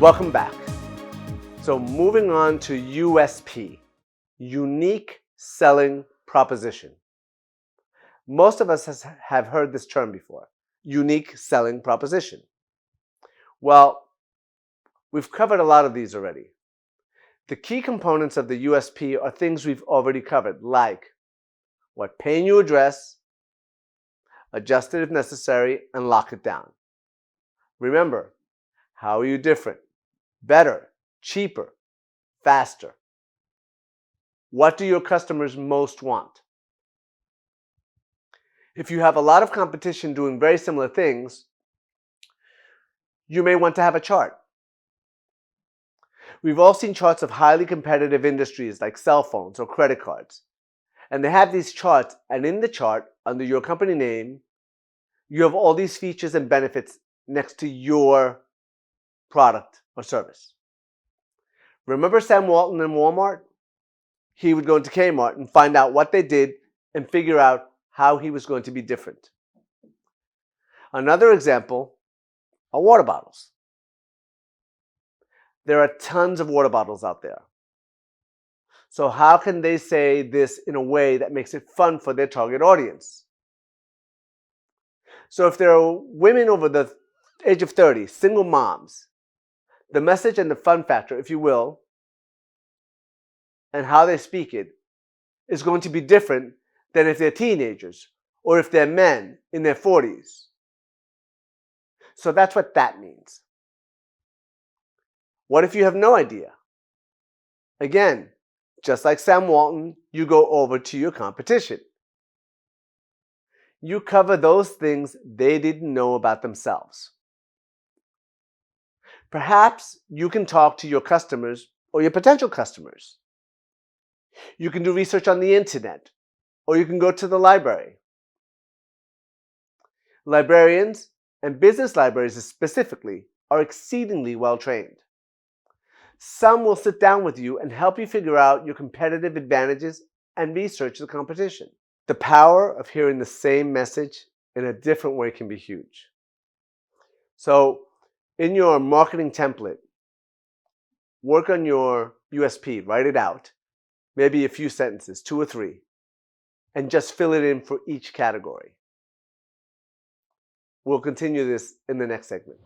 Welcome back. So moving on to USP, unique selling proposition. Most of us have heard this term before, unique selling proposition. Well, we've covered a lot of these already. The key components of the USP are things we've already covered, like what pain you address, adjust it if necessary, and lock it down. Remember, how are you different? Better, cheaper, faster. What do your customers most want? If you have a lot of competition doing very similar things, you may want to have a chart. We've all seen charts of highly competitive industries like cell phones or credit cards. And they have these charts, and in the chart, under your company name, you have all these features and benefits next to your product or service. Remember Sam Walton in Walmart? He would go into Kmart and find out what they did and figure out how he was going to be different. Another example are water bottles. There are tons of water bottles out there. So how can they say this in a way that makes it fun for their target audience? So if there are women over the age of 30, single moms, the message and the fun factor, if you will, and how they speak it is going to be different than if they're teenagers or if they're men in their 40s. So that's what that means. What if you have no idea? Again, just like Sam Walton, you go over to your competition. You cover those things they didn't know about themselves. Perhaps you can talk to your customers or your potential customers. You can do research on the internet, or you can go to the library. Librarians, and business libraries specifically, are exceedingly well trained. Some will sit down with you and help you figure out your competitive advantages and research the competition. The power of hearing the same message in a different way can be huge. So, in your marketing template, work on your USP, write it out, maybe a few sentences, 2 or 3, and just fill it in for each category. We'll continue this in the next segment.